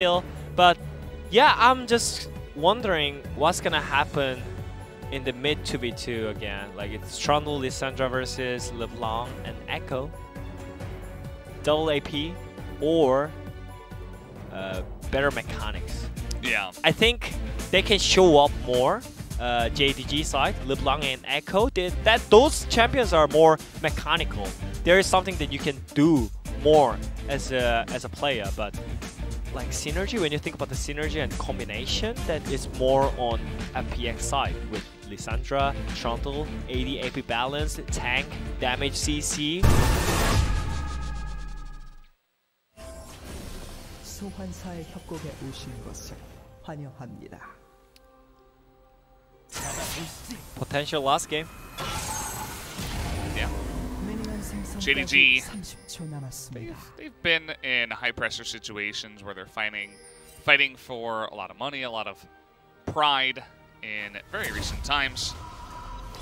But yeah, I'm just wondering what's gonna happen in the mid 2v2 again. Like it's Trundle Lissandra versus LeBlanc and Ekko, double AP, or better mechanics. Yeah, I think they can show up more. JDG side, LeBlanc and Ekko, those champions are more mechanical. There is something that you can do more as a player, but like synergy, when you think about the synergy and combination, that is more on FPX side with Lissandra, Trundle, AD AP balance, tank, damage CC. 소환사의 협곡에 오신 것을 환영합니다. Potential last game. Yeah. JDG, they've been in high pressure situations where they're fighting for a lot of money, a lot of pride in very recent times,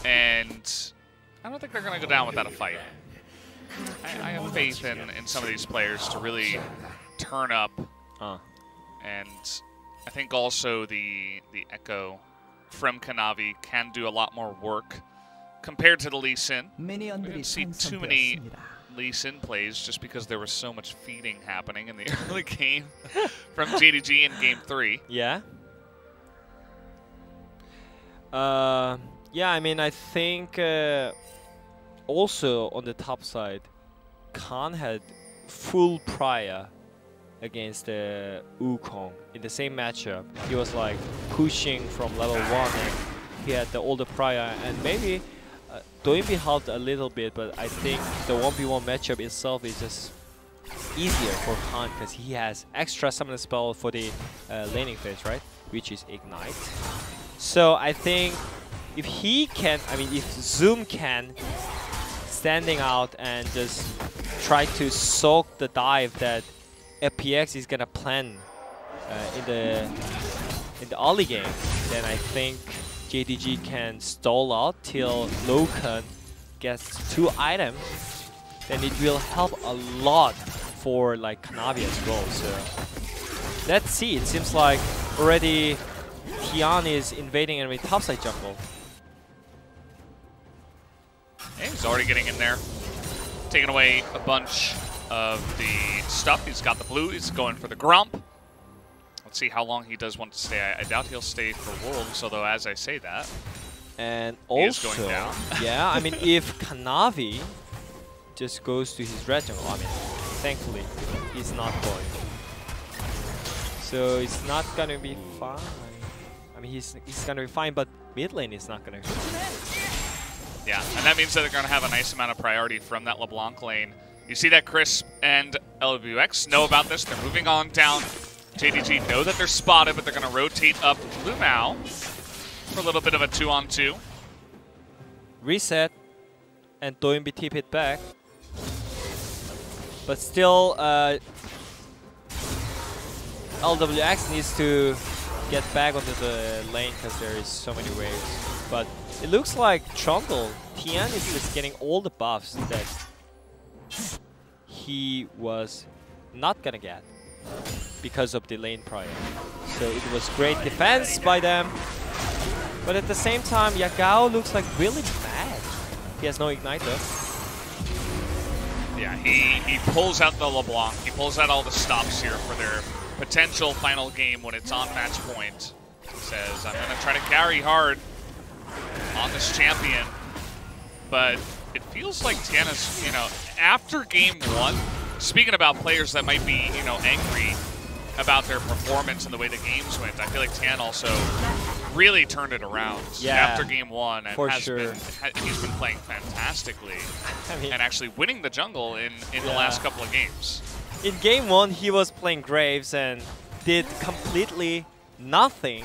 and I don't think they're going to go down without a fight. I have faith in some of these players to really turn up, and I think also the Ekko from Kanavi can do a lot more work compared to the Lee Sin. We didn't see too many Lee Sin plays just because there was so much feeding happening in the early game from JDG in Game 3. Yeah. Yeah, I mean, I think also on the top side, Khan had full prior against Weukong in the same matchup. He was like pushing from level 1 and he had the older prior, and maybe Doinb helped a little bit, but I think the 1v1 matchup itself is just easier for Khan because he has extra summon spell for the laning phase, right? Which is Ignite. So I think if he can, I mean if Zoom can standing out and just try to soak the dive that FPX is gonna plan in the early game, then I think JDG can stall out till Loken gets 2 items. Then it will help a lot for like Kanavi as well. So let's see. It seems like already Tian is invading enemy topside jungle. And he's already getting in there, taking away a bunch of the stuff. He's got the blue, he's going for the Grump. Let's see how long he does want to stay. I doubt he'll stay for Wolves, although as I say that, and he also, is going down. Yeah, I mean if Kanavi just goes to his red jungle, I mean, thankfully he's not going. So it's not gonna be fine. I mean he's gonna be fine, but mid lane is not gonna be fine. Yeah, and that means that they're gonna have a nice amount of priority from that LeBlanc lane. You see that Chris and Lwx know about this. They're moving on down. JDG know that they're spotted, but they're going to rotate up LvMao for a little bit of a 2-on-2. Reset, and Doinb tip it back. But still, Lwx needs to get back onto the lane because there is so many waves. But it looks like Trundle, Tian is just getting all the buffs that he was not gonna get because of the lane prior. So it was great defense by them, but at the same time Yagao looks like really mad. He has no ignite though. Yeah, he pulls out the LeBlanc, he pulls out all the stops here for their potential final game when it's on match point. He says, I'm gonna try to carry hard on this champion, but it feels like Tian is, after game 1, speaking about players that might be, angry about their performance and the way the games went, I feel like Tian also really turned it around after game 1 and he's been playing fantastically and actually winning the jungle in the last couple of games. In game 1, he was playing Graves and did completely nothing.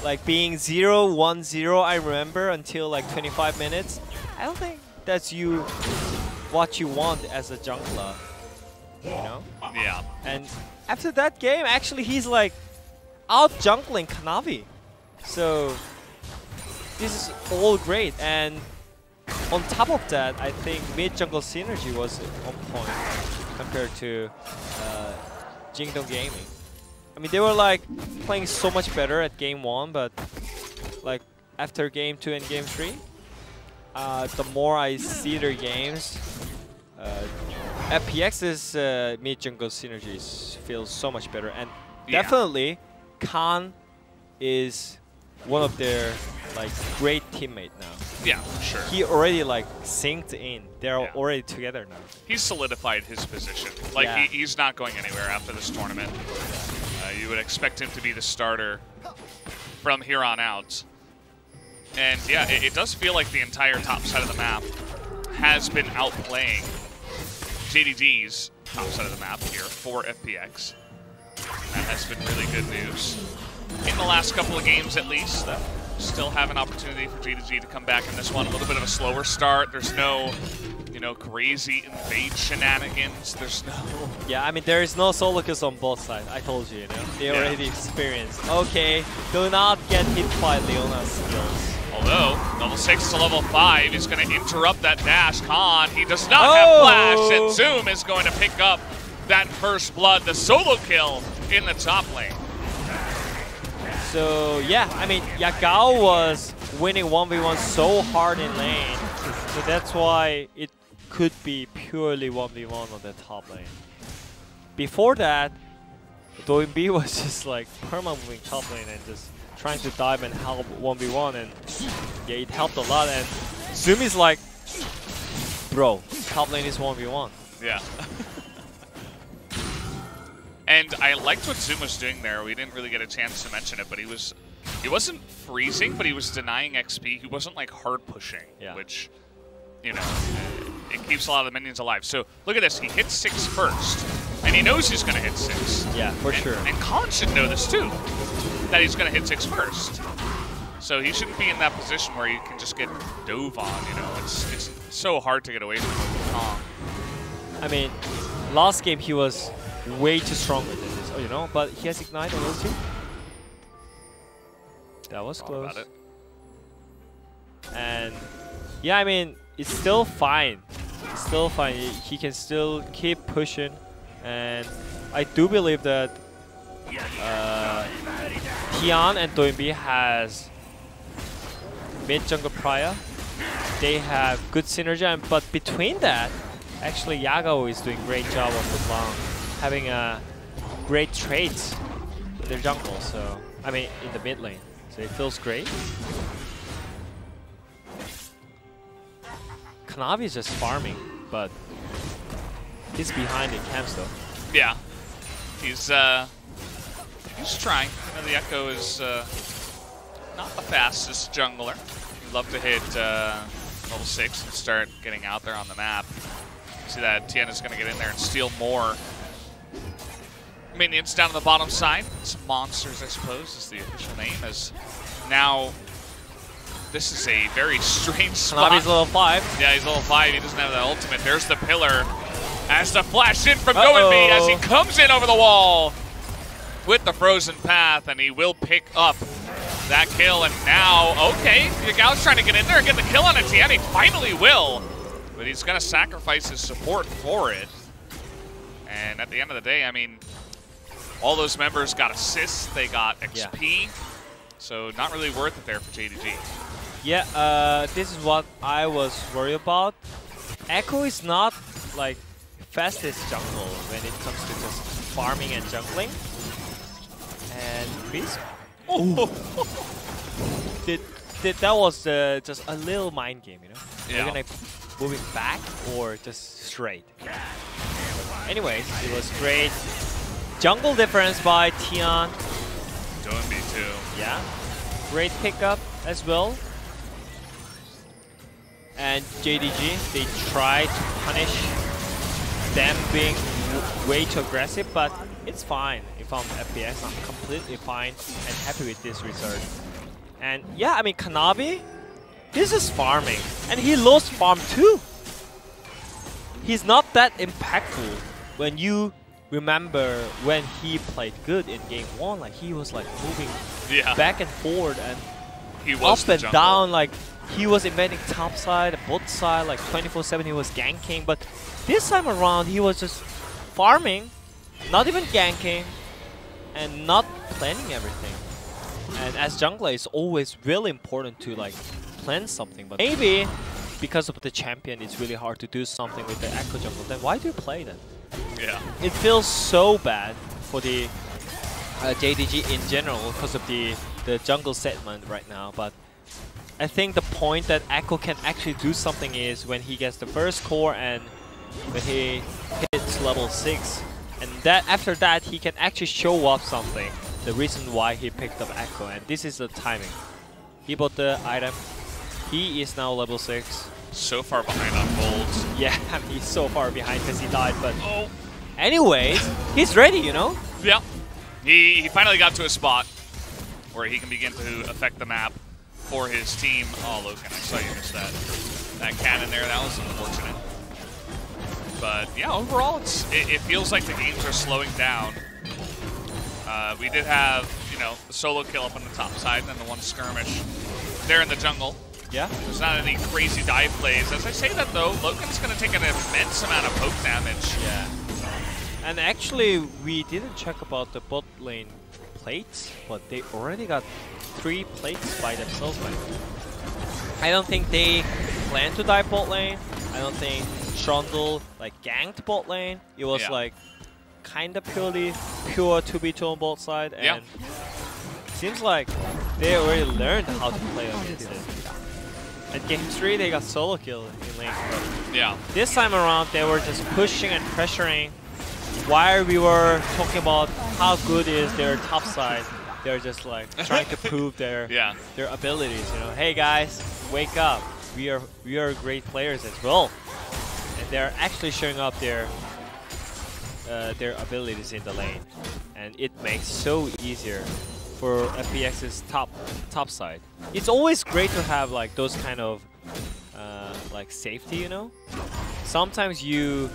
Like being 0-1-0, I remember, until like 25 minutes. I don't think that's what you want as a jungler, Yeah. And after that game, actually, he's like out jungling Kanavi. So this is all great. And on top of that, I think mid jungle synergy was on point compared to Jingdong Gaming. I mean, they were like playing so much better at game 1, but like after game 2 and game 3, the more I see their games, FPX's mid jungle synergies feels so much better, and definitely Khan is one of their like great teammate now. Yeah, for sure. He already like synced in. They're already together now. He's solidified his position. Like he's not going anywhere after this tournament. You would expect him to be the starter from here on out. And yeah, it does feel like the entire top side of the map has been outplaying JDG's top side of the map here for FPX. That has been really good news. In the last couple of games at least, still have an opportunity for JDG to come back in this one. A little bit of a slower start. There's no, you know, crazy invade shenanigans. There's no... Yeah, I mean, there is no solo kills on both sides. I told you, you know. They already experienced. Okay, do not get hit by Leona's skills. Although, level 6 to level 5 is going to interrupt that dash. Khan, he does not have flash, and Zoom is going to pick up that first blood, the solo kill in the top lane. So yeah, I mean, Yagao was winning 1v1 so hard in lane, so that's why it could be purely 1v1 on the top lane. Before that, Doinb was just like perma moving top lane and just trying to dive and help 1v1, and yeah, it helped a lot. And Zoom is like, bro, top lane is 1v1. Yeah. And I liked what Zoom was doing there. We didn't really get a chance to mention it, but he wasn't freezing, but he was denying XP. He wasn't like hard pushing, which, you know, it keeps a lot of the minions alive. So look at this. He hits 6 first, and he knows he's going to hit 6. Yeah, for sure. And Khan should know this too, that he's going to hit 6 first. So he shouldn't be in that position where you can just get dove on. You know, it's so hard to get away from Khan. I mean, last game he was way too strong with this, you know, but he has Ignite on those two. That was close. About it. And yeah, I mean, it's still fine. It's still fine. He can still keep pushing, and I do believe that Tian and Doinb has mid jungle prior. They have good synergy, but between that, actually Yagao is doing a great job on LeBlanc, having a great traits in their jungle, so I mean in the mid lane, so it feels great. Kanavi is just farming, but he's behind in camps though. Yeah, he's trying. You know, the Ekko is not the fastest jungler. He'd love to hit level 6 and start getting out there on the map. See that Tian is going to get in there and steal more minions down on the bottom side. Some monsters, I suppose, is the official name. As now, this is a very strange spot. Kanavi's level 5. Yeah, he's level 5. He doesn't have the ultimate. There's the pillar. As the flash in from Doinb, as he comes in over the wall with the frozen path, and he will pick up that kill. And now, okay, Yagao's trying to get in there and get the kill on it. Tian, he finally will. But he's going to sacrifice his support for it. And at the end of the day, I mean, all those members got assists, they got XP. Yeah. So not really worth it there for JDG. Yeah, this is what I was worried about. Ekko is not like fastest jungle when it comes to just farming and jungling. And Chris, that was just a little mind game, you know? Yeah. They're gonna moving back or just straight. Anyways, it was great. Jungle difference by Tian. Doinb too. Yeah, great pickup as well. And JDG, they tried to punish them being way too aggressive, but it's fine. If I'm FPX, I'm completely fine and happy with this result. And yeah, I mean, Kanavi, this is farming, and he lost farm too. He's not that impactful when you remember when he played good in game 1. Like he was like moving back and forward and he was up and down. Like he was invading top side, bot side, like 24/7. He was ganking, but this time around he was just farming, not even ganking, and not planning everything. And as jungler, it's always really important to like plan something. But maybe because of the champion, it's really hard to do something with the Ekko jungle. Then why do you play then? Yeah. It feels so bad for the JDG in general because of the jungle segment right now. But I think the point that Ekko can actually do something is when he gets the first core and when he hits level 6. And that after that, he can actually show off something. The reason why he picked up Ekko. And this is the timing. He bought the item. He is now level 6. So far behind on golds. Yeah, I mean, he's so far behind because he died. But anyways, he's ready, you know? Yeah. He finally got to a spot where he can begin to affect the map for his team. Oh, Loken, I saw you missed that cannon there. That was unfortunate. But yeah, overall, it feels like the games are slowing down. We did have, you know, the solo kill up on the top side and then the one skirmish there in the jungle. Yeah. There's not any crazy dive plays. As I say that though, Loken's going to take an immense amount of poke damage. Yeah. And actually, we didn't check about the bot lane plates, but they already got 3 plates by themselves. I don't think they plan to dive bot lane. I don't think Trundle like ganked bot lane. It was like kind of pure 2v2 on both side, and it seems like they already learned how to play against it. At game 3, they got solo kill in lane. Yeah. This time around, they were just pushing and pressuring. While we were talking about how good is their top side, they're just like trying to prove their abilities. You know, hey guys, wake up! We are great players as well, and they're actually showing up their abilities in the lane, and it makes so easier for FPX's top side. It's always great to have like those kind of like safety, you know. Sometimes you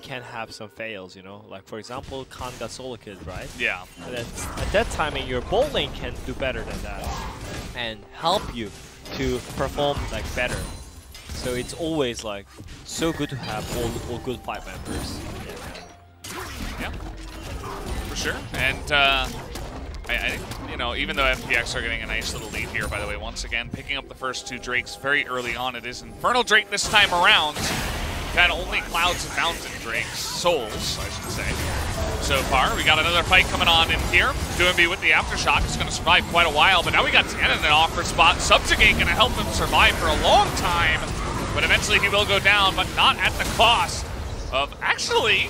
can have some fails, you know. Like for example, Khan got solo killed, right? Yeah. At that timing, your bot lane can do better than that and help you to perform like better. So it's always like so good to have all good fight members. Yeah, for sure. And I think, you know, even though FPX are getting a nice little lead here, by the way, once again, picking up the first 2 Drakes very early on. It is Infernal Drake this time around. We've had only Clouds and Mountain Drakes, Souls, I should say. So far, we got another fight coming on in here. Doinb with the Aftershock is going to survive quite a while, but now we got Tian in an awkward spot. Subjugate going to help him survive for a long time, but eventually he will go down, but not at the cost of actually...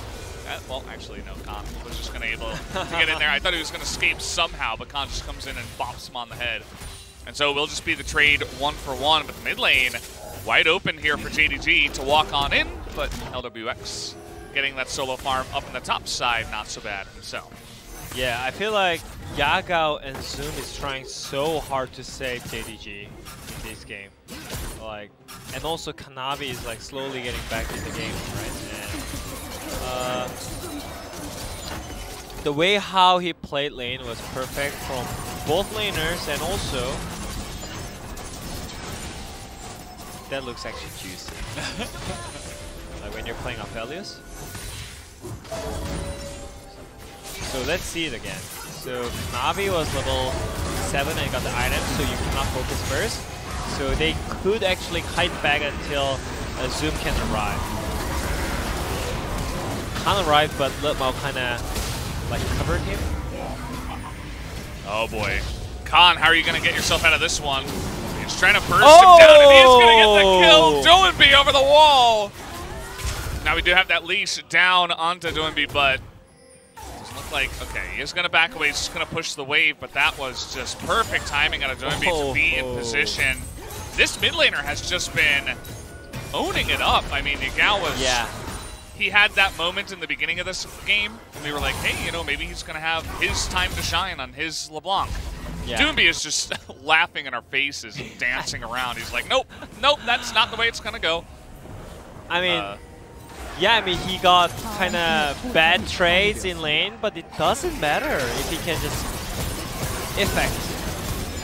well, actually, no, Khan was just going to be able to get in there. I thought he was going to escape somehow, but Khan just comes in and bops him on the head. And so it will just be the trade 1-for-1, but the mid lane wide open here for JDG to walk on in, but Lwx getting that solo farm up in the top side, not so bad himself. Yeah, I feel like Yagao and Zoom is trying so hard to save JDG in this game. Like, and also Kanavi is like slowly getting back in the game, right? And the way how he played lane was perfect from both laners, and also that looks actually juicy. Like when you're playing Aphelios. So let's see it again. So Kanavi was level 7 and got the item, so you cannot focus first. So they could actually kite back until Zoom can arrive. Khan arrived, but LvMao kind of like covered him. Oh boy. Khan, how are you going to get yourself out of this one? He's trying to burst him down, and he's going to get the kill. Doinb over the wall. Now we do have that leash down onto Doinb, but doesn't look like, okay, he is going to back away. He's just going to push the wave, but that was just perfect timing out of Doinb to be in position. This mid laner has just been owning it up. I mean, Yagao was... Yeah. He had that moment in the beginning of this game, and we were like, hey, you know, maybe he's going to have his time to shine on his LeBlanc. Yeah. Doinb is just laughing in our faces and dancing around. He's like, nope, nope, that's not the way it's going to go. I mean, yeah, I mean, he got kind of bad trades in lane, but it doesn't matter if he can just effect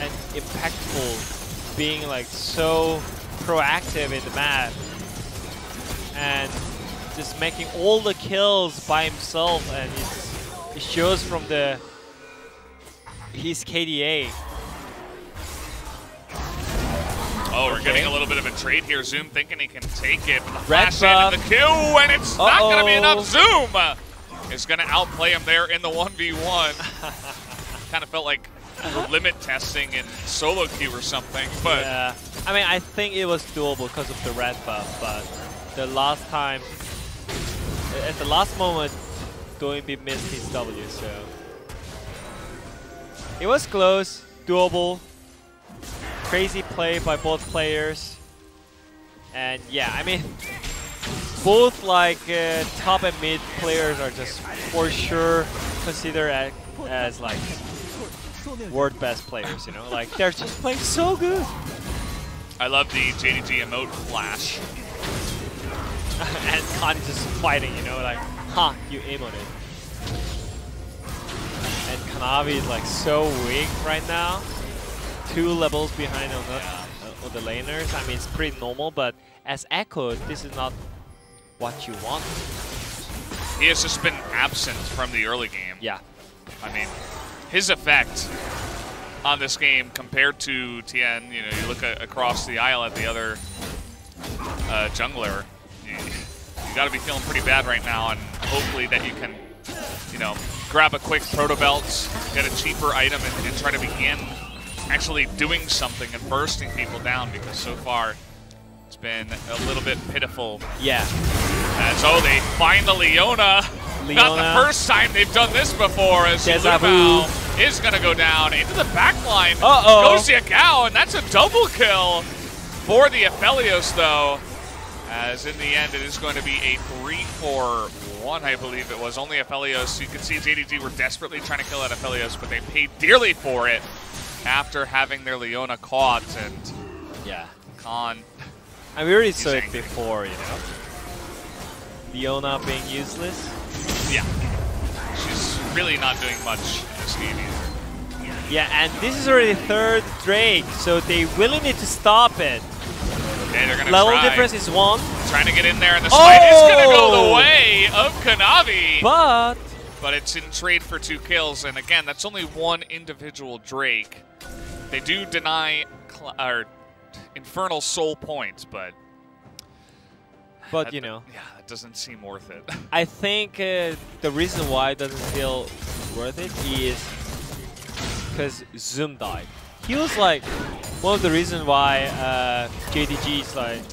and impactful, being like so proactive in the map and just making all the kills by himself, and it shows from the He's KDA. Oh, we're Okay. getting a little bit of a trade here. Zoom thinking he can take it. But the Red flash in and the kill, and it's not going to be enough. Zoom is going to outplay him there in the 1v1. Kind of felt like limit testing in solo queue or something. But yeah, I mean, I think it was doable because of the red buff, but the last time, at the last moment, Doinb missed his W, so it was close, doable. Crazy play by both players, and yeah, I mean, both like top and mid players are just for sure considered as like world best players, you know, like they're just playing so good. I love the JDG emote flash. And Khan is just fighting, you know, like, ha, you emoted. And Kanavi is like so weak right now. 2 levels behind on the laners. I mean, it's pretty normal, but as Ekko, this is not what you want. He has just been absent from the early game. Yeah. I mean, his effect on this game compared to Tian, you know, you look across the aisle at the other jungler, you got to be feeling pretty bad right now, and hopefully that you can, you know, grab a quick proto belt, get a cheaper item, and try to begin actually doing something and bursting people down, because so far it's been a little bit pitiful. Yeah. As they find the Leona. Not the first time they've done this before, as LvMao is going to go down into the backline. Goes Yagao, and that's a double kill for the Aphelios, though. As in the end, it is going to be a 3-4-1, I believe it was. Only Aphelios. You can see JDG were desperately trying to kill that Aphelios, but they paid dearly for it after having their Leona caught. And yeah, Khan. I mean, we already saw it before, you know. Leona being useless. Yeah. She's really not doing much in this game either. Yeah, and this is already 3rd Drake, so they really need to stop it. Okay, they're gonna Level difference is 1. Trying to get in there, and the smite is gonna go the way of Kanavi. But it's in trade for 2 kills, and again, that's only 1 individual Drake. They do deny Infernal Soul points, but you know, yeah, that doesn't seem worth it. I think the reason why it doesn't feel worth it is because Zoom died. He was like one of the reasons why JDG is like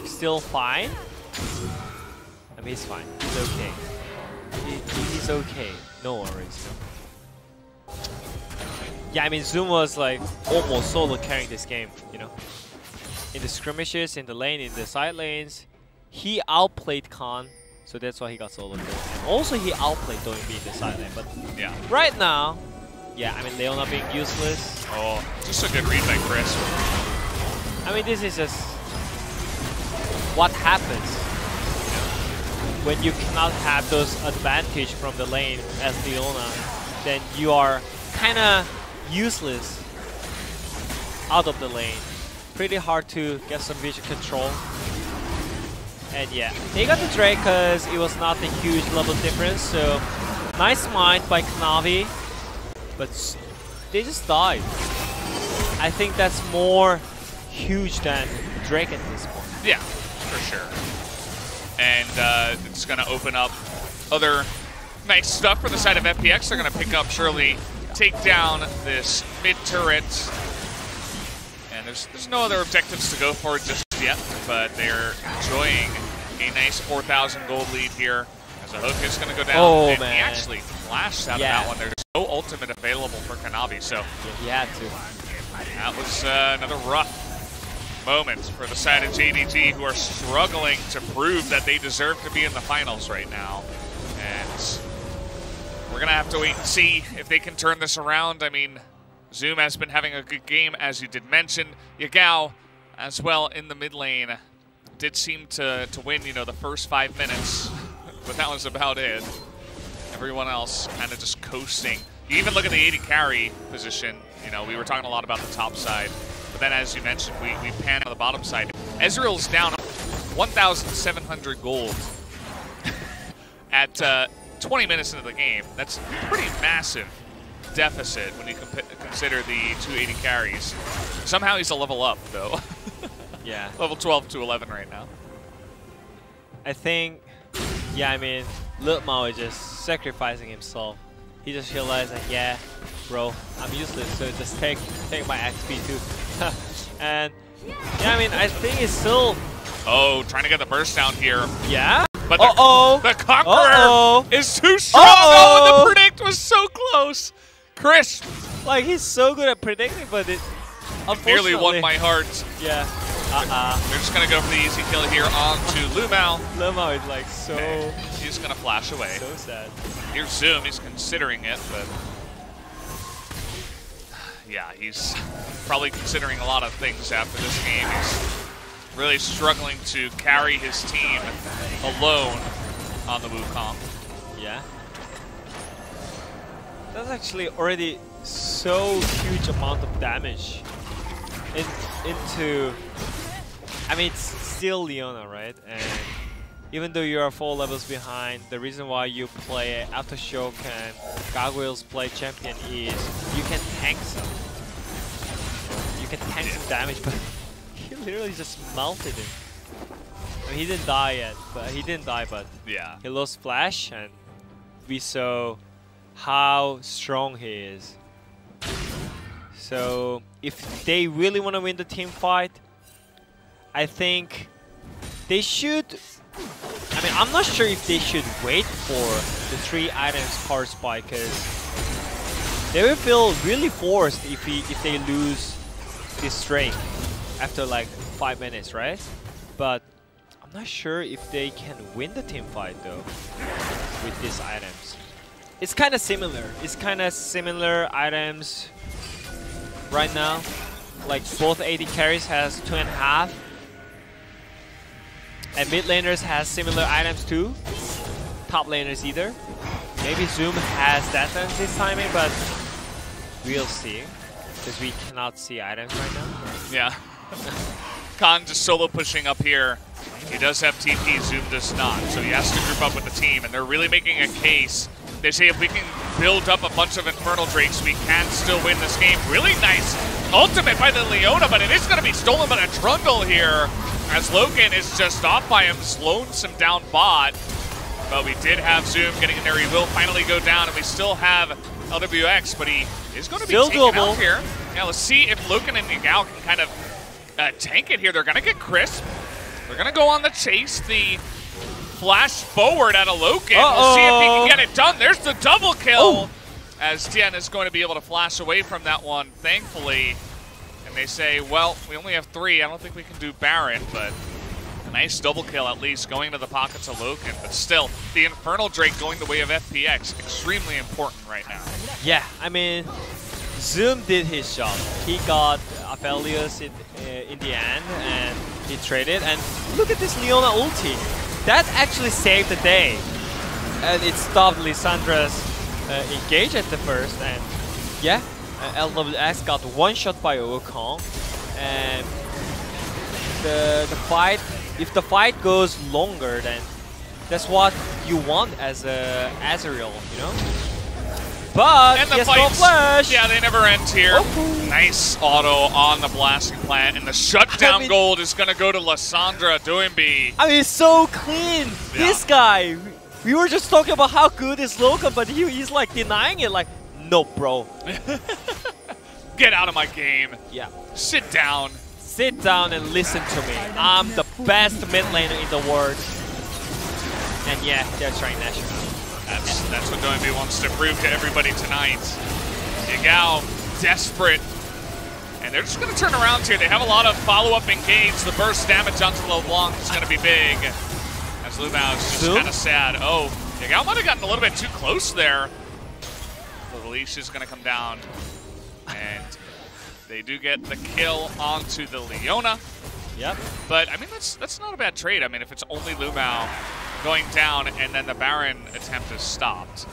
still fine. I mean, he's fine. He's okay. He's okay. No worries. Yeah, I mean, Zoom was like almost solo carrying this game, you know. In the skirmishes, in the lane, in the side lanes, he outplayed Khan, so that's why he got solo kill. And also he outplayed Doinb in the side lane, but yeah, right now, yeah, I mean, Leona being useless. Oh, just a good read by Chris. I mean, this is just what happens when you cannot have those advantage from the lane as Leona. Then you are kind of useless out of the lane. Pretty hard to get some vision control. And yeah, they got the Drake because it was not a huge level difference. So nice mind by Kanavi, but they just died. I think that's more huge than Drake at this point. Yeah, for sure. And it's going to open up other nice stuff for the side of FPX. They're going to pick up, surely take down this mid turret. And there's no other objectives to go for just yet, but they're enjoying a nice 4,000 gold lead here. As a hook is going to go down. Oh, and man. He actually flashed out of that one. There's no ultimate available for Kanavi, so yeah, he had to. that was another rough moment for the side of JDG, who are struggling to prove that they deserve to be in the finals right now. And we're going to have to wait and see if they can turn this around. I mean, Zoom has been having a good game, as you did mention. Yagao, as well, in the mid lane, did seem to win, you know, the first 5 minutes, but that was about it. Everyone else kind of just coasting. You even look at the AD carry position. You know, we were talking a lot about the top side, but then, as you mentioned, we pan on the bottom side. Ezreal's down 1,700 gold at 20 minutes into the game. That's pretty massive deficit when you consider the 280 carries. Somehow he's a level up, though. Yeah. Level 12 to 11 right now. I think, yeah, I mean, LvMao is just sacrificing himself. He just realized that, yeah, bro, I'm useless, so just take my XP too. And, yeah, I mean, I think it's still... Oh, trying to get the burst down here. Yeah? But the Conqueror is too strong. Oh, the predict was so close. Chris. Like, he's so good at predicting, but it nearly won my heart. Yeah. They're just going to go for the easy kill here on to LvMao. LvMao is like so... Okay. He's going to flash away. So sad. Here's Zoom. He's considering it, but... Yeah, he's probably considering a lot of things after this game. He's really struggling to carry his team alone on the Weukong. Yeah. That's actually already so huge amount of damage into... I mean, it's still Leona, right? And even though you are 4 levels behind, the reason why you play Aftershock and Gargoyles play champion is you can tank some. You can tank some damage, but he literally just melted him. I mean, he didn't die yet, but yeah, he lost Flash, and we saw how strong he is. So if they really want to win the team fight, I think they should... I mean, I'm not sure if they should wait for the 3 items power spike, because they will feel really forced if they lose this streak after like 5 minutes, right? But I'm not sure if they can win the team fight though with these items. It's kind of similar. It's kind of similar items right now. Like both AD carries has 2.5. And mid laners has similar items too. Top laners either. Maybe Zoom has that this timing, but we'll see. Because we cannot see items right now. Yeah. Khan just solo pushing up here. He does have TP, Zoom does not. So he has to group up with the team, and they're really making a case. They say if we can build up a bunch of Infernal Drakes, we can still win this game. Really nice ultimate by the Leona, but it is going to be stolen by a trundle here, as Loken is just off by him, lonesome down bot. But we did have Zoom getting in there. He will finally go down, and we still have Lwx, but he is going to be taken out here. Yeah, let's see if Loken and Yagao can kind of tank it here. They're going to get crisp. They're going to go on the chase. The flash forward out of Loken. We'll see if he can get it done. There's the double kill, as Tian is going to be able to flash away from that one, thankfully. And they say, well, we only have 3. I don't think we can do Baron, but a nice double kill at least going to the pockets of Loken. But still, the Infernal Drake going the way of FPX, extremely important right now. Yeah, I mean, Zoom did his job. He got Aphelios in the end, and he traded. And look at this Leona ulti. That actually saved the day. And it stopped Lissandra's engage at the first. And yeah, Lwx got one shot by Weukong. And the fight, if the fight goes longer, then that's what you want as a Ezreal, you know? But and the no flash. Yeah, they never end here. Nice auto on the blasting plant, and the shutdown gold is gonna go to Lissandra, Doinb. I mean, it's so clean. Yeah. This guy, we were just talking about how good is Loken, but he's like denying it. Like, no, bro. Get out of my game. Yeah. Sit down. Sit down and listen to me. I'm the best mid laner in the world. And yeah, they're trying national. That's what Doinb wants to prove to everybody tonight. Yagao, desperate. And they're just going to turn around here. They have a lot of follow-up engage. The burst damage onto LeBlanc is going to be big. As LvMao is just kind of sad. Oh, Yagao might have gotten a little bit too close there. The leash is going to come down. And they do get the kill onto the Leona. Yep. But, I mean, that's not a bad trade. I mean, if it's only LvMao going down, and then the Baron attempt is stopped.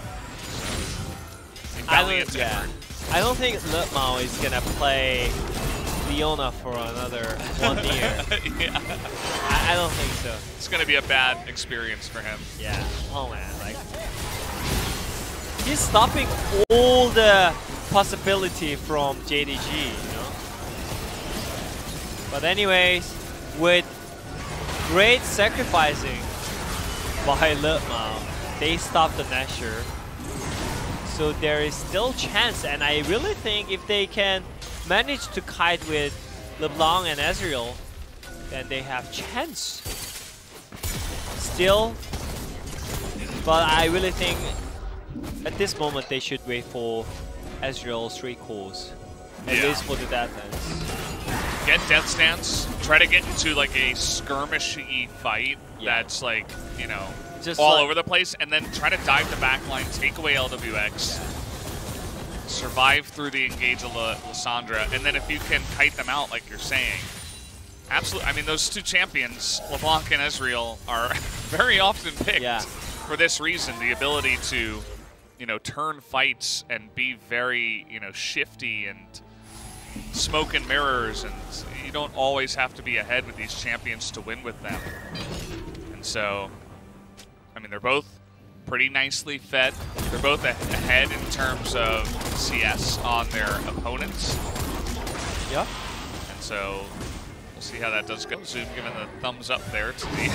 I don't think LvMao is gonna play Leona for another 1 year. Yeah. I don't think so. It's gonna be a bad experience for him. Yeah. Oh man, like he's stopping all the possibility from JDG, you know. But anyways, with great sacrificing by LvMao, they stopped the Nashor. So there is still chance, and I really think if they can manage to kite with LeBlanc and Ezreal, then they have chance. Still, but I really think at this moment they should wait for Ezreal's 3 cores. At least for the death ends. Get Death Stance, try to get into like a skirmishy fight that's like, you know, just all over the place, and then try to dive the backline, take away LWX, survive through the engage of Lissandra, and then if you can kite them out like you're saying. Absolutely, I mean those 2 champions, LeBlanc and Ezreal, are very often picked for this reason, the ability to, you know, turn fights and be very, you know, shifty and smoke and mirrors, and you don't always have to be ahead with these champions to win with them. And so, I mean, they're both pretty nicely fed. They're both ahead in terms of CS on their opponents. Yeah. And so, we'll see how that does go. Zoom giving the thumbs up there to the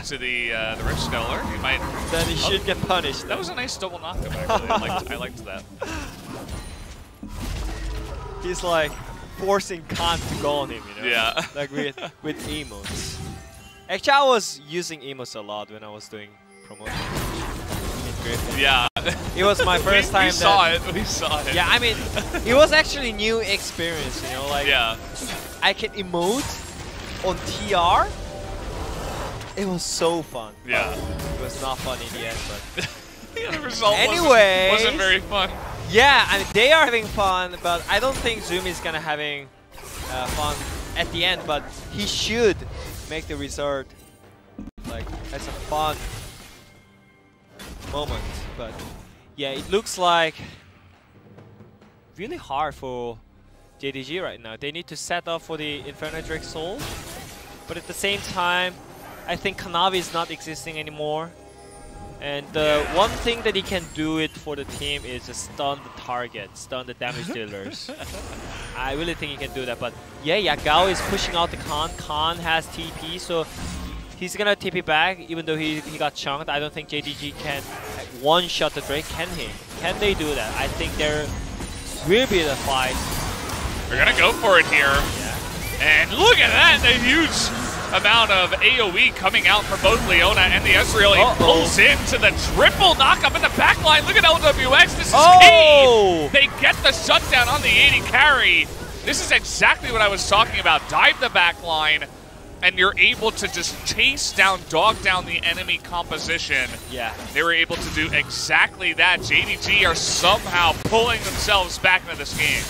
to the Rich Sculler. He might. Then he should get punished. That was a nice double knockup, actually. I liked that. He's like forcing Khan to go on him, you know? Yeah. Like with emotes. Actually, I was using emotes a lot when I was doing promotion. Yeah. It was my first time. We saw it. Yeah, I mean, it was actually new experience, you know? Like, I can emote on TR. It was so fun. Yeah. It was not fun in the end, but the result wasn't very fun. Yeah, I mean, they are having fun, but I don't think Zoom is gonna having fun at the end, but he should make the result like as a fun moment. But yeah, it looks like really hard for JDG right now. They need to set up for the Inferno Drake Soul, but at the same time, I think Kanavi is not existing anymore. And the one thing that he can do it for the team is just stun the target, stun the damage dealers. I really think he can do that, but yeah, Yagao is pushing out the Khan. Khan has TP, so he's gonna TP back, even though he got chunked. I don't think JDG can one-shot the Drake, can he? Can they do that? I think there will be the fight. They're gonna go for it here. And look at that, the huge amount of AoE coming out from both Leona and the Ezreal. He pulls into the triple knockup in the backline. Look at LwX, this is key! They get the shutdown on the AD carry. This is exactly what I was talking about. Dive the backline, and you're able to just chase down, dog down the enemy composition. Yeah. They were able to do exactly that. JDG are somehow pulling themselves back into this game.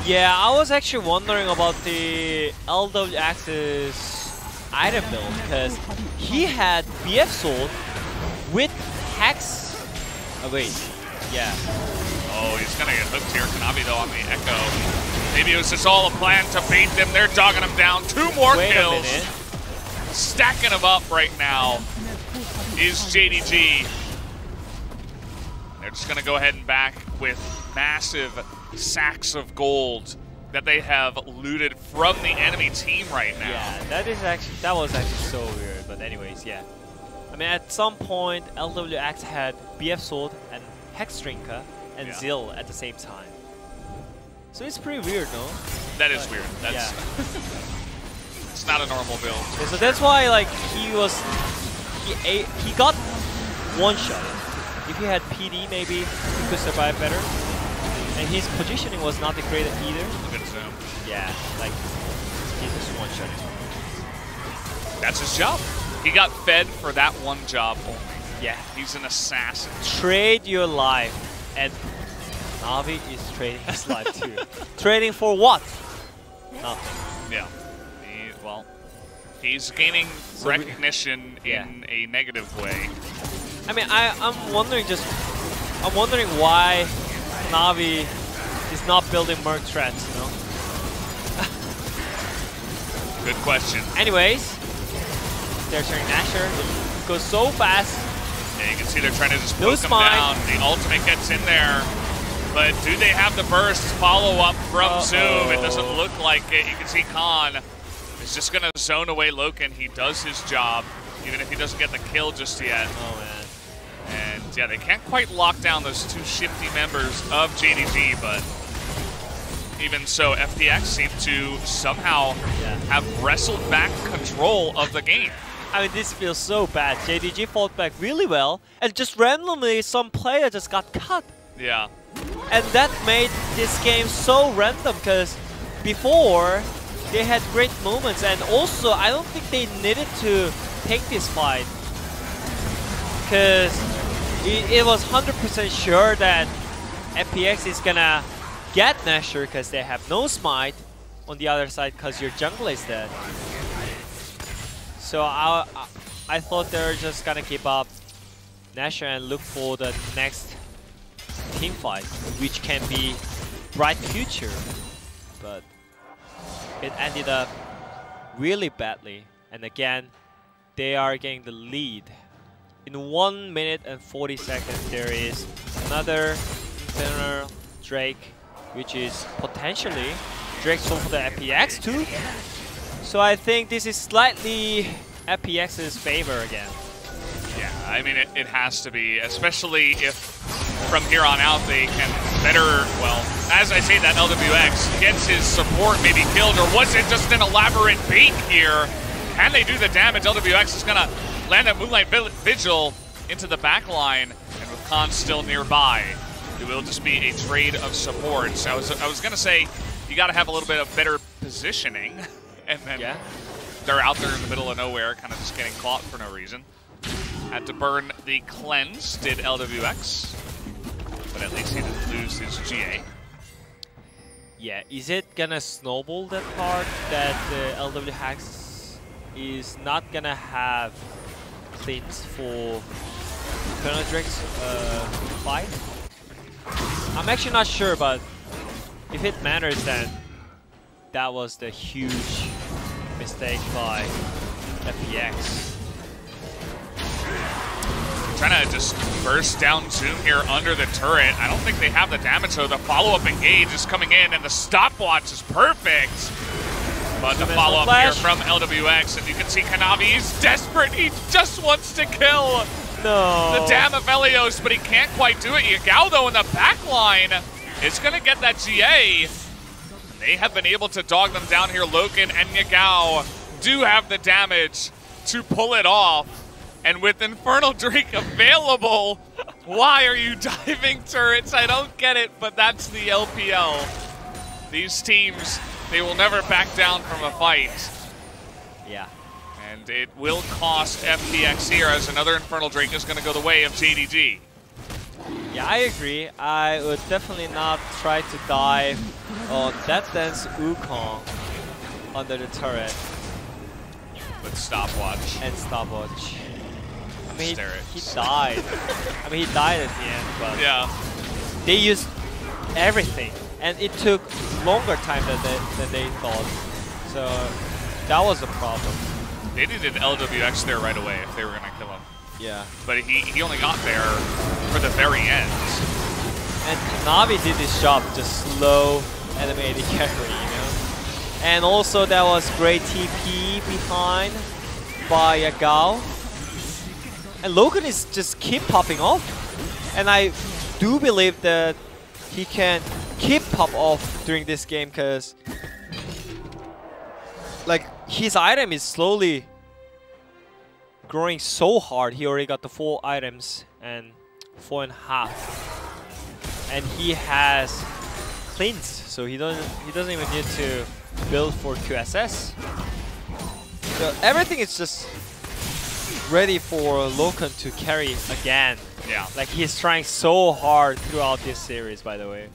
Yeah, I was actually wondering about the Lwx's item build, because he had BF Sword with Hex. Oh wait, yeah. Oh, he's gonna get hooked here. Kanavi though on the Ekko. Maybe it was just all a plan to bait them. They're dogging him down. 2 more kills. Stacking them up right now is JDG. They're just gonna go ahead and back with massive sacks of gold that they have looted from the enemy team right now. Yeah, that was actually so weird. But anyways, yeah. I mean, at some point, Lwx had BF Sword and Hexdrinker and Zill at the same time. So it's pretty weird, no? That is weird. That's it's not a normal build. Yeah, so that's why, like, he got one shot. If he had PD, maybe he could survive better. And his positioning was not the greatest either. Look at Zoom. Yeah, like, he's just one-shotting. That's his job. He got fed for that one job only. Yeah. He's an assassin. Trade your life. And Navi is trading his life too. Trading for what? Nothing. Yeah. Well, he's gaining recognition in a negative way. I mean, I'm wondering why Kanavi is not building Merc threats, you know? Good question. Anyways, they're turning Nashor. It goes so fast. Yeah, you can see they're trying to just poke him down. The ultimate gets in there. But do they have the burst? Follow-up from Zoom. It doesn't look like it. You can see Khan is just going to zone away Loken. He does his job, even if he doesn't get the kill just yet. Oh, man. And, yeah, they can't quite lock down those two shifty members of JDG, but even so, FPX seem to somehow have wrestled back control of the game. I mean, this feels so bad. JDG fought back really well, and just randomly, some player just got cut. Yeah. And that made this game so random, because before, they had great moments, and also, I don't think they needed to take this fight. Because it was 100% sure that FPX is gonna get Nashor because they have no smite on the other side because your jungle is dead. So I thought they were just gonna give up Nashor and look for the next team fight, which can be bright future. But it ended up really badly. And again, they are getting the lead. In 1 minute and 40 seconds, there is another Infernal Drake, which is potentially Drake's soul for the FPX too. So I think this is slightly FPX's favor again. Yeah, I mean, it has to be, especially if from here on out they can better, well, as I say that, Lwx gets his support maybe killed, or was it just an elaborate bait here? Can they do the damage? Lwx is going to land that Moonlight Vigil into the back line, and with Khan still nearby, it will just be a trade of supports. I was going to say, you got to have a little bit of better positioning, and then they're out there in the middle of nowhere, kind of just getting caught for no reason. Had to burn the cleanse, did Lwx, but at least he didn't lose his GA. Yeah, is it gonna snowball that part that Lwx is not gonna have cleanse for Infernal Drake's fight? I'm actually not sure, but if it matters, then that was the huge mistake by FPX. Trying to just burst down Zoom here under the turret. I don't think they have the damage, though. The follow-up engage is coming in, and the stopwatch is perfect. But the follow-up here from Lwx, and you can see Kanavi is desperate. He just wants to kill the damn Aphelios, but he can't quite do it. Yagao, though, in the back line is going to get that GA. They have been able to dog them down here. Loken and Yagao do have the damage to pull it off. And with Infernal Drake available, why are you diving turrets? I don't get it, but that's the LPL. These teams, they will never back down from a fight. Yeah. And it will cost FPX here, as another Infernal Drake is going to go the way of JDG. Yeah, I agree. I would definitely not try to dive on that dense Weukong under the turret. With stopwatch. And stopwatch. I mean, he died. I mean, he died at the end, but yeah, they used everything, and it took longer time than they thought. So that was a problem. They needed Lwx there right away if they were gonna kill him. Yeah. But he only got there for the very end. And Kanavi did his job, just slow enemy AD carry, you know. And also that was great TP behind by Yagao. And Loken is just keep popping off. And I do believe that he can keep pop off during this game, because like his item is slowly growing so hard. He already got the 4 items and 4.5. And he has cleanse, so he doesn't even need to build for QSS. So everything is just ready for Loken to carry again. Yeah. Like he's trying so hard throughout this series, by the way.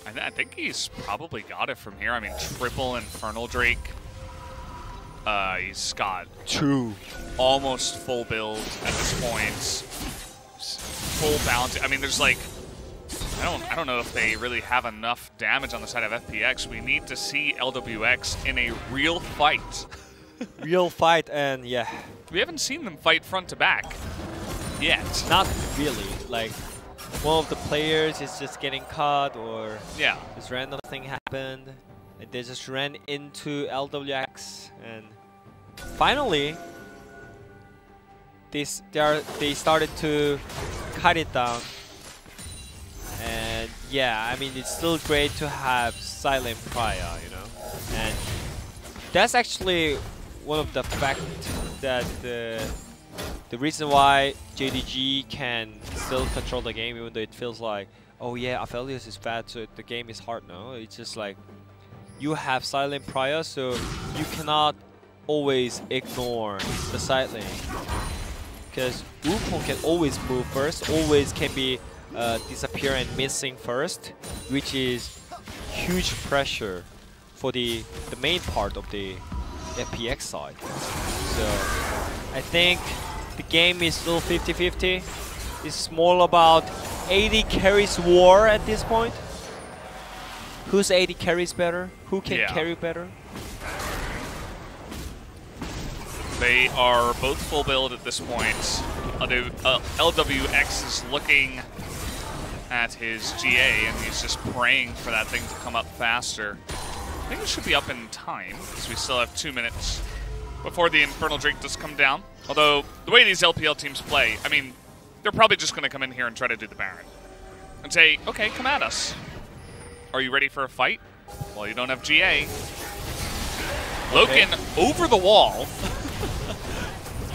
I think he's probably got it from here. I mean, triple Infernal Drake. He's got 2. Almost full build at this point. Full bounty. I mean, there's like, I don't know if they really have enough damage on the side of FPX. We need to see Lwx in a real fight. Real fight, and yeah. We haven't seen them fight front to back. yet. Not really. Like, one of the players is just getting caught, or this random thing happened, and they just ran into Lwx, and finally they started to cut it down. And yeah, I mean, it's still great to have silent Priya, you know, and that's actually one of the fact that the reason why JDG can still control the game, even though it feels like, oh yeah, Aphelios is bad, so the game is hard. No, it's just like you have silent Priya, so you cannot always ignore the side lane, because Weukong can always move first, always can be disappear and missing first, which is huge pressure for the main part of the FPX side. So I think the game is still 50-50. It's more about AD carries war at this point. Whose AD carries better? Who can carry better? They are both full build at this point. Lwx is looking at his GA and he's just praying for that thing to come up faster. I think it should be up in time, because we still have 2 minutes before the Infernal Drake does come down. Although, the way these LPL teams play, I mean, they're probably just going to come in here and try to do the Baron. And say, okay, come at us. Are you ready for a fight? Well, you don't have GA. Loken over the wall.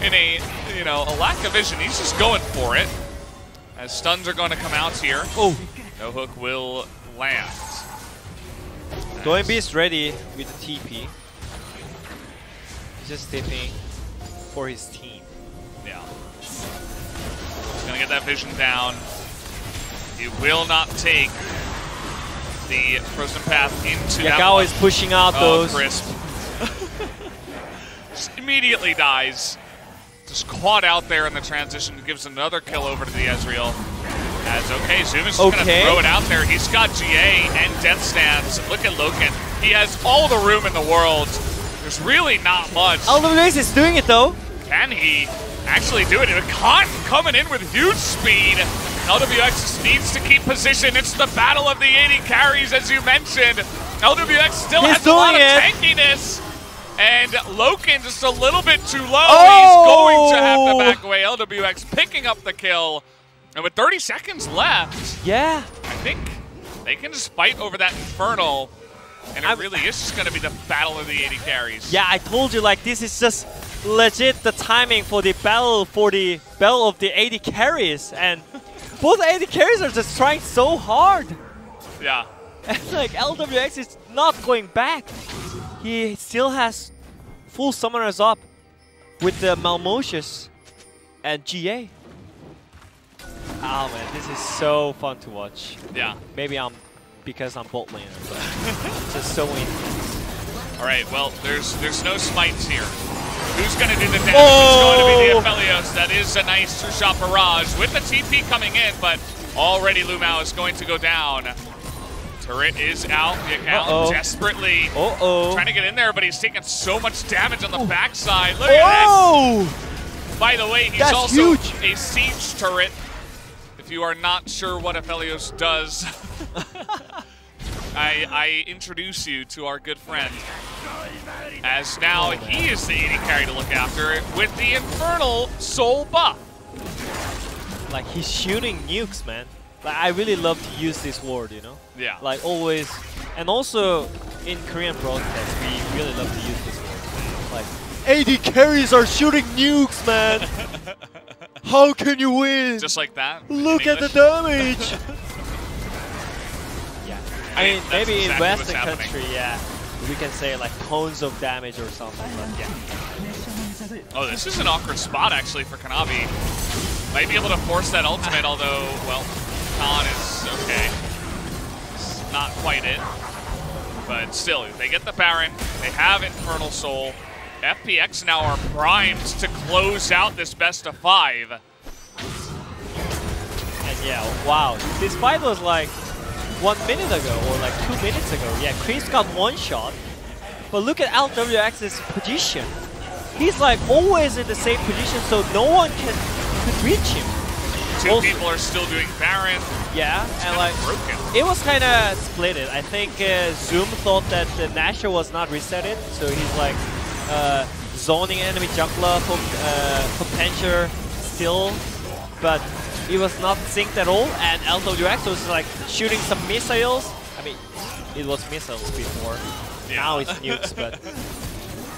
In a, you know, a lack of vision. He's just going for it. As stuns are going to come out here. Oh! No hook will land. Doinb is ready with the TP. He's just tipping for his team. Yeah. He's going to get that vision down. He will not take the frozen path into that Yagao one. is pushing out those. Crisp. Just immediately dies. Just caught out there in the transition. Gives another kill over to the Ezreal. As okay, Zoom is just going to throw it out there. He's got GA and Death Stance. Look at Loken. He has all the room in the world. There's really not much. Lwx is doing it though. Can he actually do it? And Cotton coming in with huge speed. Lwx needs to keep position. It's the battle of the 80 carries, as you mentioned. Lwx still has a lot of tankiness. And Loken just a little bit too low. He's going to have to back away. Lwx picking up the kill. And with 30 seconds left, I think they can just fight over that Infernal. And it really is just going to be the battle of the 80 carries. Yeah, I told you, like, this is just legit the timing for the battle of the 80 carries. And both 80 carries are just trying so hard. Yeah. And like, Lwx is not going back. He still has full summoners up with the Malmocious and GA. Oh man, this is so fun to watch. Yeah. Maybe because I'm bot laner, but it's just so intense. Alright, well, there's no smites here. Who's going to do the damage? It's going to be the Aphelios. That is a nice two-shot barrage with the TP coming in, but already LvMao is going to go down. Turret is out. The account desperately trying to get in there, but he's taking so much damage on the backside. Look at this. By the way, he's also a siege turret. If you are not sure what Aphelios does, I introduce you to our good friend. As now he is the 80 carry to look after with the Infernal Soul buff. Like, he's shooting nukes, man. Like, I really love to use this word, you know? Yeah. Like, always. And also, in Korean broadcast, we really love to use this word. Like, 80 carries are shooting nukes, man! How can you win? Just like that? Look at the damage! Yeah. I mean, maybe in Western country, we can say like tons of damage or something, but yeah. Oh, this is an awkward spot actually for Kanavi. Might be able to force that ultimate, although, well, Khan is okay. It's not quite it. But still, they get the Baron, they have Infernal Soul. FPX now are primed to close out this best of 5. And yeah, wow. This fight was like 1 minute ago or like 2 minutes ago. Yeah, Chris got one shot. But look at Lwx's position. He's like always in the same position, so no one could reach him. Two people are still doing Baron. Yeah, and like broken. It was kind of splitted. I think Zoom thought that the Nashor was not resetted, so he's like zoning enemy jungler for Panther still, but it was not synced at all. And Lwx was like shooting some missiles. I mean, it was missiles before. Yeah. Now it's nukes, but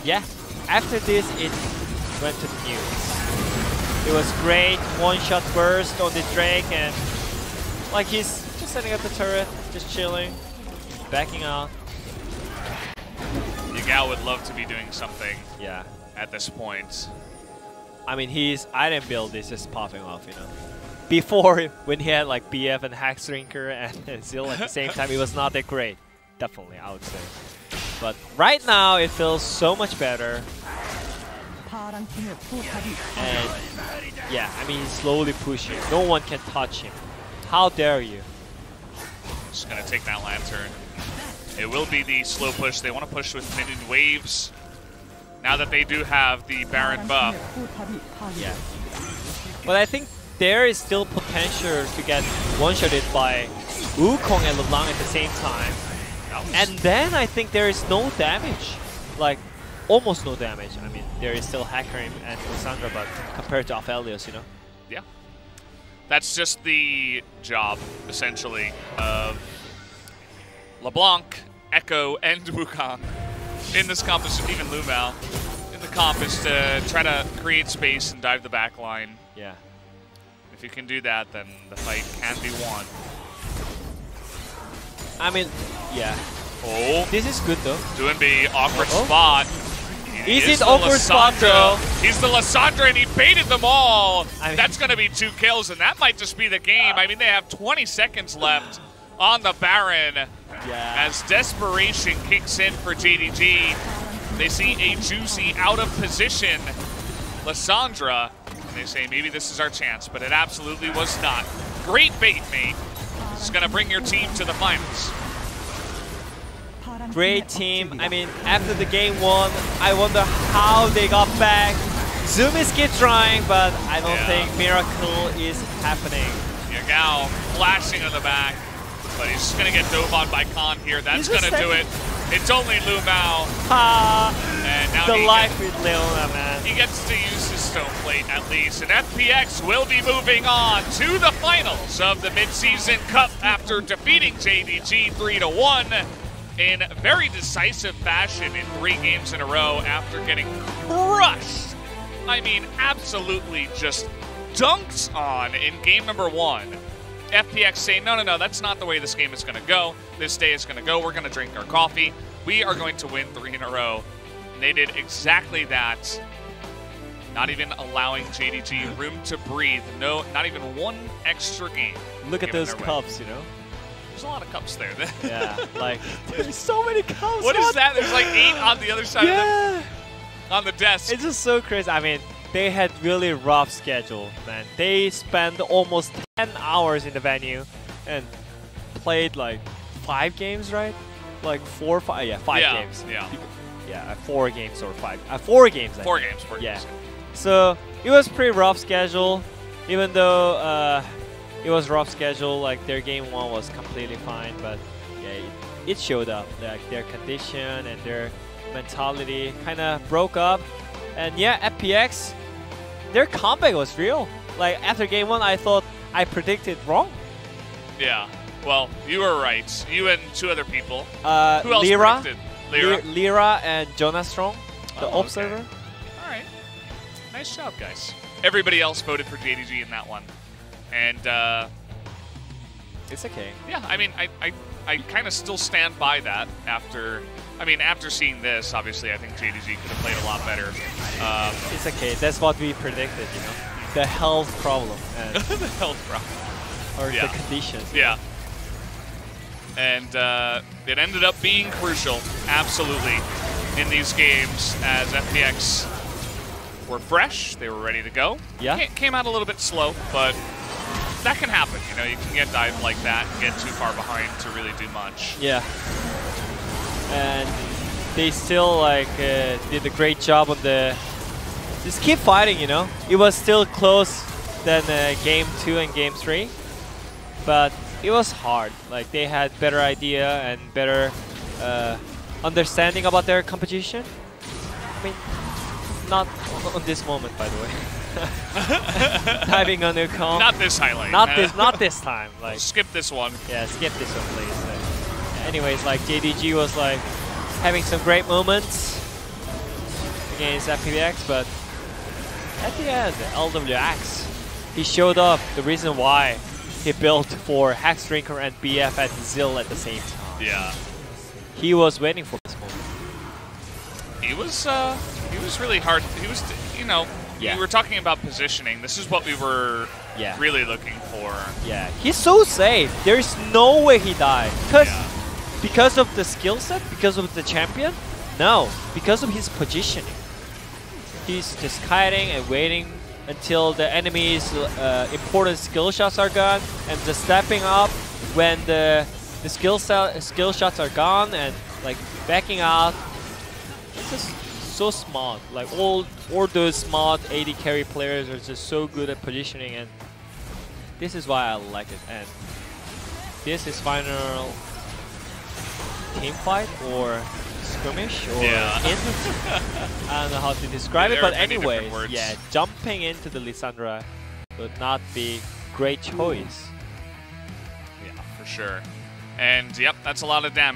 yeah. After this, it went to the nukes. It was great one-shot burst on the Drake, and like he's just setting up the turret, just chilling, backing out. Yagao would love to be doing something. Yeah. At this point. I mean, his item build is just popping off, you know. Before, when he had like BF and Hackstrinker and Zill at the same time, it was not that great. Definitely, I would say. But right now, it feels so much better. And yeah, I mean, he's slowly pushing. No one can touch him. How dare you? Just gonna take that Lantern. It will be the slow push. They want to push with minion waves. Now that they do have the Baron buff. Yeah. But I think there is still potential to get one-shotted by Weukong and LeBlanc at the same time. And then I think there is no damage. Like, almost no damage. I mean, there is still Hecarim and Lissandra, but compared to Aphelios, you know? Yeah. That's just the job, essentially, of LeBlanc, Ekko, and Weukong in this comp, even LvMao, in the comp is to try to create space and dive the back line. Yeah. If you can do that, then the fight can be won. I mean, yeah. Oh. This is good, though. Doinb, awkward spot. Is it awkward spot, though? He's the Lissandra, and he baited them all. I mean, that's going to be 2 kills, and that might just be the game. I mean, they have 20 seconds left on the Baron. Yeah. As desperation kicks in for JDG, they see a juicy out of position Lissandra, and they say maybe this is our chance, but it absolutely was not. Great bait, mate. This is going to bring your team to the finals. Great team. I mean, after the game 1, I wonder how they got back. Zoom is keep trying, but I don't think miracle is happening. Yagao flashing on the back. But he's just going to get dove on by Khan here. That's going to do it. It's only LvMao. And now the life with Leona, man. He gets to use his stone plate at least. And FPX will be moving on to the finals of the mid-season cup after defeating JDG 3-1 in very decisive fashion in 3 games in a row after getting crushed. I mean, absolutely just dunked on in game number 1. FPX saying, no, that's not the way this game is going to go. This day is going to go. We're going to drink our coffee. We are going to win 3 in a row. And they did exactly that. Not even allowing JDG room to breathe. No, not even 1 extra game. Look at those cups, you know? There's a lot of cups there. Yeah, like, there's so many cups. What is that? There's like 8 on the other side of them. On the desk. It's just so crazy. I mean, they had really rough schedule, man. They spent almost 10 hours in the venue and played like 5 games, right? Like 4 or 5, yeah, 5 games. Yeah, 4 games or 5. 4 games. 4 games. 4 yeah. games. So it was pretty rough schedule, even though it was rough schedule. Like their game 1 was completely fine, but yeah, it showed up. Like their condition and their mentality kind of broke up. And yeah, FPX, their comeback was real. Like after game 1, I thought I predicted wrong. Yeah, well, you were right. You and 2 other people. Who else predicted? Lyra and Jonas Strong, the Observer. Okay. All right, nice job, guys. Everybody else voted for JDG in that one, and it's okay. Yeah, I mean, I kind of still stand by that after. I mean, after seeing this, obviously, I think JDG could have played a lot better. It's okay. That's what we predicted, you know? The health problem. And the health problem. Or the conditions. Yeah. And it ended up being crucial, absolutely, in these games as FPX were fresh. They were ready to go. Yeah. Came out a little bit slow, but that can happen. You know, you can get dived like that and get too far behind to really do much. Yeah. And they still like did a great job on the. Just keep fighting, you know. It was still close than game 2 and game 3, but it was hard. Like they had better idea and better understanding about their competition. I mean, not on this moment, by the way. Diving on Weukong. Not this highlight. Not this time. Like skip this one. Yeah, skip this one, please. Anyways, like JDG was like having some great moments against FPX, but at the end, Lwx, he showed up the reason why he built for Hex Drinker and BF at Zill at the same time. Yeah. He was waiting for this moment. He was really hard. He was, you know, we were talking about positioning. This is what we were really looking for. Yeah, he's so safe. There's no way he died. Because of the skill set, because of the champion? No, because of his positioning. He's just kiting and waiting until the enemy's important skill shots are gone, and just stepping up when the skill shots are gone, and like backing out. It's just so smart. Like all those smart AD carry players are just so good at positioning, and this is why I like it. And this is final team fight or skirmish or I don't know how to describe it, but anyway, jumping into the Lissandra would not be great choice. Yeah, for sure. And yep, that's a lot of damage.